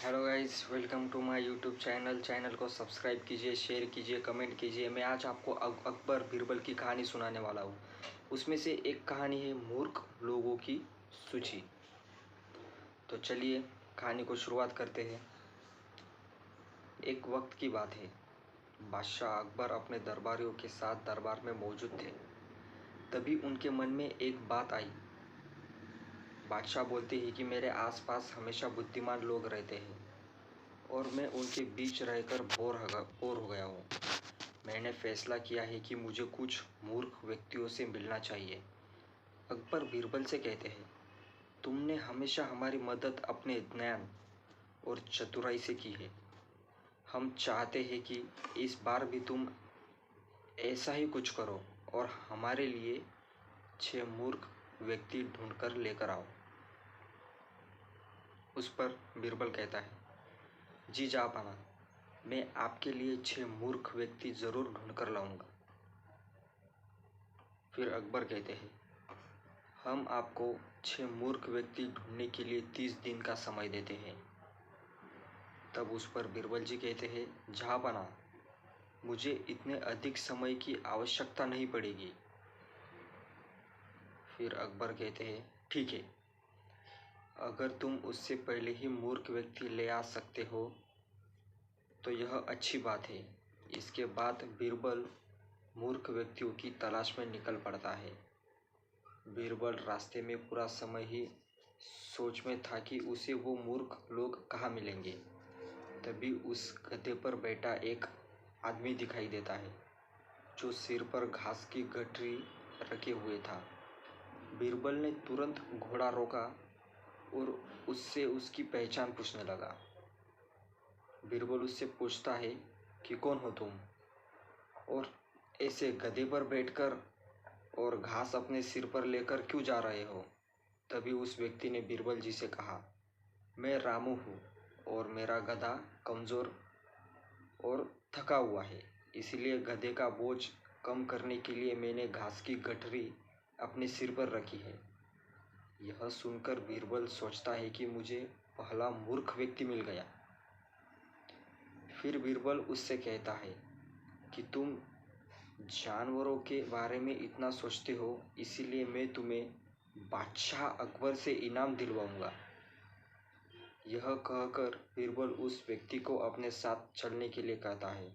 Hello guys, welcome to my YouTube channel को subscribe कीजिए, share कीजिए, कमेंट कीजिए। मैं आज आपको अकबर बीरबल की कहानी सुनाने वाला हूँ। उसमें से एक कहानी है मूर्ख लोगों की सूची। तो चलिए कहानी को शुरुआत करते हैं। एक वक्त की बात है। बादशाह अकबर अपने दरबारियों के साथ दरबार में मौजूद थे। तभी उनके मन में एक बात आई। बादशाह बोलते हैं कि मेरे आसपास हमेशा बुद्धिमान लोग रहते हैं और मैं उनके बीच रहकर बोर हो गया हूँ। मैंने फैसला किया है कि मुझे कुछ मूर्ख व्यक्तियों से मिलना चाहिए। अकबर बीरबल से कहते हैं, तुमने हमेशा हमारी मदद अपने ज्ञान और चतुराई से की है। हम चाहते हैं कि इस बार भी तुम ऐसा ही कुछ करो और हमारे लिए 6 मूर्ख व्यक्ति ढूंढकर लेकर आओ। उस पर बीरबल कहता है, जी जापाना, मैं आपके लिए 6 मूर्ख व्यक्ति जरूर ढूंढ कर लाऊंगा। फिर अकबर कहते हैं, हम आपको 6 मूर्ख व्यक्ति ढूंढने के लिए 30 दिन का समय देते हैं। तब उस पर बीरबल जी कहते हैं, जहाँपनाह, मुझे इतने अधिक समय की आवश्यकता नहीं पड़ेगी। फिर अकबर कहते हैं, ठीक है, अगर तुम उससे पहले ही मूर्ख व्यक्ति ले आ सकते हो तो यह अच्छी बात है। इसके बाद बीरबल मूर्ख व्यक्तियों की तलाश में निकल पड़ता है। बीरबल रास्ते में पूरा समय ही सोच में था कि उसे वो मूर्ख लोग कहाँ मिलेंगे। तभी उस गधे पर बैठा एक आदमी दिखाई देता है जो सिर पर घास की गठरी रखे हुए था। बीरबल ने तुरंत घोड़ा रोका और उससे उसकी पहचान पूछने लगा। बीरबल उससे पूछता है कि कौन हो तुम और ऐसे गधे पर बैठकर और घास अपने सिर पर लेकर क्यों जा रहे हो। तभी उस व्यक्ति ने बीरबल जी से कहा, मैं रामू हूँ और मेरा गधा कमज़ोर और थका हुआ है, इसलिए गधे का बोझ कम करने के लिए मैंने घास की गठरी अपने सिर पर रखी है। यह सुनकर बीरबल सोचता है कि मुझे पहला मूर्ख व्यक्ति मिल गया। फिर बीरबल उससे कहता है कि तुम जानवरों के बारे में इतना सोचते हो, इसीलिए मैं तुम्हें बादशाह अकबर से इनाम दिलवाऊंगा। यह कहकर बीरबल उस व्यक्ति को अपने साथ चलने के लिए कहता है।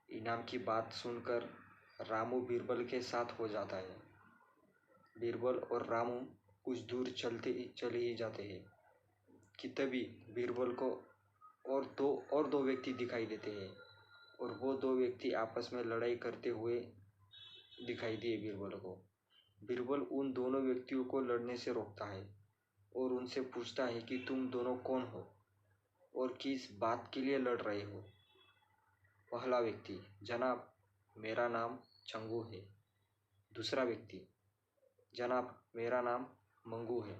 इनाम की बात सुनकर रामू बीरबल के साथ हो जाता है। बीरबल और रामू कुछ दूर चले ही जाते हैं कि तभी बीरबल को और दो व्यक्ति दिखाई देते हैं और वो दो व्यक्ति आपस में लड़ाई करते हुए दिखाई दिए बीरबल को। बीरबल उन दोनों व्यक्तियों को लड़ने से रोकता है और उनसे पूछता है कि तुम दोनों कौन हो और किस बात के लिए लड़ रहे हो। पहला व्यक्ति, जनाब, मेरा नाम चंगू है। दूसरा व्यक्ति, जनाब, मेरा नाम मंगू है।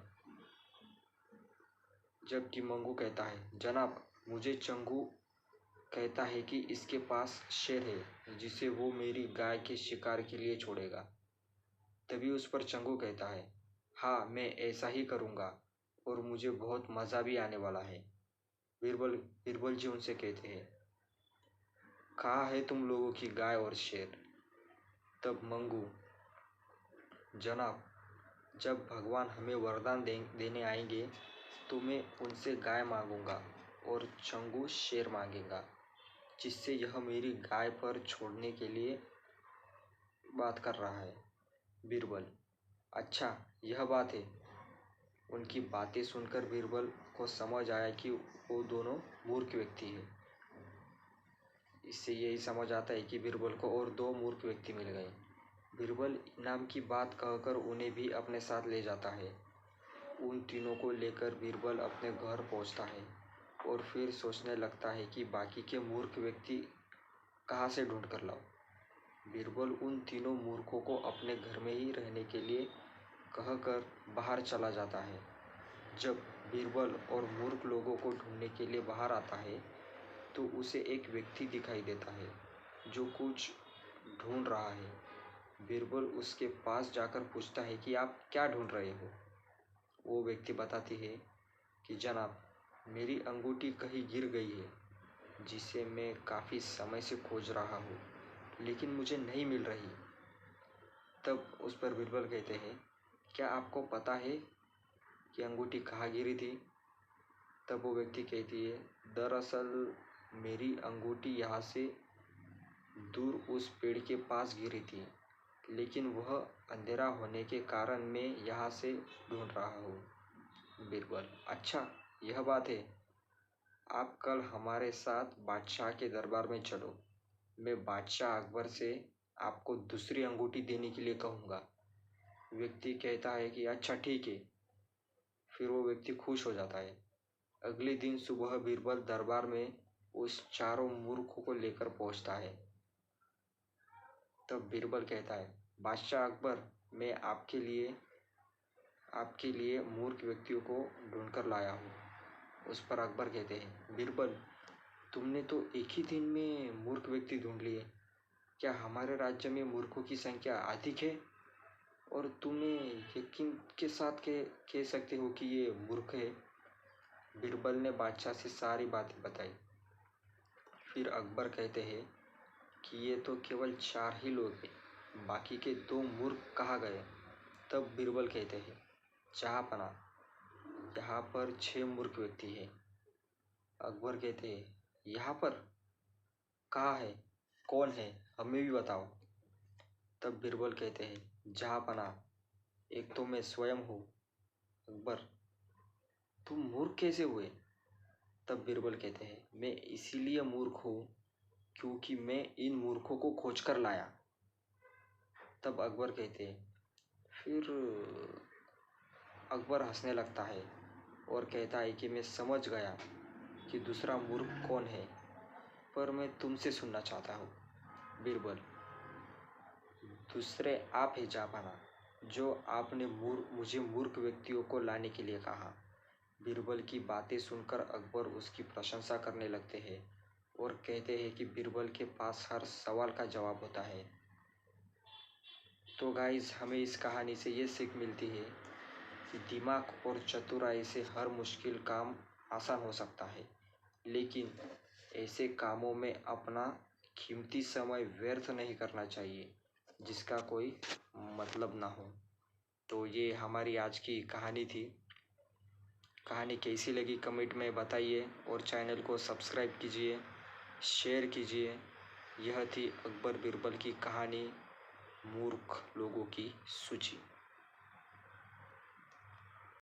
जबकि मंगू कहता है, जनाब, मुझे चंगू कहता है कि इसके पास शेर है जिसे वो मेरी गाय के शिकार के लिए छोड़ेगा। तभी उस पर चंगू कहता है, हाँ, मैं ऐसा ही करूँगा और मुझे बहुत मज़ा भी आने वाला है। बीरबल जी उनसे कहते हैं, कहाँ है तुम लोगों की गाय और शेर। तब मंगू, जनाब, जब भगवान हमें वरदान देने आएंगे तो मैं उनसे गाय मांगूंगा और चंगू शेर मांगेगा, जिससे यह मेरी गाय पर छोड़ने के लिए बात कर रहा है। बीरबल, अच्छा, यह बात है। उनकी बातें सुनकर बीरबल को समझ आया कि वो दोनों मूर्ख व्यक्ति हैं। इससे यही समझ आता है कि बीरबल को और 2 मूर्ख व्यक्ति मिल गए। बीरबल इनाम की बात कहकर उन्हें भी अपने साथ ले जाता है। उन तीनों को लेकर बीरबल अपने घर पहुंचता है और फिर सोचने लगता है कि बाकी के मूर्ख व्यक्ति कहाँ से ढूंढ कर लाऊं। बीरबल उन तीनों मूर्खों को अपने घर में ही रहने के लिए कहकर बाहर चला जाता है। जब बीरबल और मूर्ख लोगों को ढूंढने के लिए बाहर आता है तो उसे एक व्यक्ति दिखाई देता है जो कुछ ढूंढ रहा है। बीरबल उसके पास जाकर पूछता है कि आप क्या ढूंढ रहे हो। वो व्यक्ति बताती है कि जनाब, मेरी अंगूठी कहीं गिर गई है, जिसे मैं काफ़ी समय से खोज रहा हूँ, लेकिन मुझे नहीं मिल रही। तब उस पर बीरबल कहते हैं, क्या आपको पता है कि अंगूठी कहाँ गिरी थी? तब वो व्यक्ति कहती है, दरअसल मेरी अंगूठी यहाँ से दूर उस पेड़ के पास गिरी थी, लेकिन वह अंधेरा होने के कारण मैं यहाँ से ढूंढ रहा हूँ। बीरबल, अच्छा यह बात है। आप कल हमारे साथ बादशाह के दरबार में चलो। मैं बादशाह अकबर से आपको दूसरी अंगूठी देने के लिए कहूँगा। व्यक्ति कहता है कि अच्छा ठीक है। फिर वो व्यक्ति खुश हो जाता है। अगले दिन सुबह बीरबल दरबार में उस चारों मूर्खों को लेकर पहुंचता है। तब बीरबल कहता है, बादशाह अकबर, मैं आपके लिए मूर्ख व्यक्तियों को ढूंढकर लाया हूँ। उस पर अकबर कहते हैं, बीरबल, तुमने तो एक ही दिन में मूर्ख व्यक्ति ढूंढ लिए। क्या हमारे राज्य में मूर्खों की संख्या अधिक है और तुम्हें यकीन के साथ कह सकते हो कि ये मूर्ख है? बीरबल ने बादशाह से सारी बातें बताई। फिर अकबर कहते हैं कि ये तो केवल 4 ही लोग हैं, बाकी के 2 मूर्ख कहाँ गए? तब बीरबल कहते हैं, जहाँपना, यहाँ पर 6 मूर्ख व्यक्ति हैं। अकबर कहते हैं, यहाँ पर कहाँ है? कौन है? हमें भी बताओ। तब बीरबल कहते हैं, जहाँपना, एक तो मैं स्वयं हूँ। अकबर, तुम मूर्ख कैसे हुए? तब बीरबल कहते हैं, मैं इसीलिए मूर्ख हूँ क्योंकि मैं इन मूर्खों को खोज कर लाया। तब अकबर कहते हैं, फिर अकबर हंसने लगता है और कहता है कि मैं समझ गया कि दूसरा मूर्ख कौन है, पर मैं तुमसे सुनना चाहता हूँ। बीरबल, दूसरे आप हैं जापाना, जो आपने मुझे मूर्ख व्यक्तियों को लाने के लिए कहा। बीरबल की बातें सुनकर अकबर उसकी प्रशंसा करने लगते हैं और कहते हैं कि बीरबल के पास हर सवाल का जवाब होता है। तो गाइस, हमें इस कहानी से ये सीख मिलती है कि दिमाग और चतुराई से हर मुश्किल काम आसान हो सकता है, लेकिन ऐसे कामों में अपना कीमती समय व्यर्थ नहीं करना चाहिए जिसका कोई मतलब ना हो। तो ये हमारी आज की कहानी थी। कहानी कैसी लगी कमेंट में बताइए और चैनल को सब्सक्राइब कीजिए, शेयर कीजिए। यह थी अकबर बीरबल की कहानी, मूर्ख लोगों की सूची।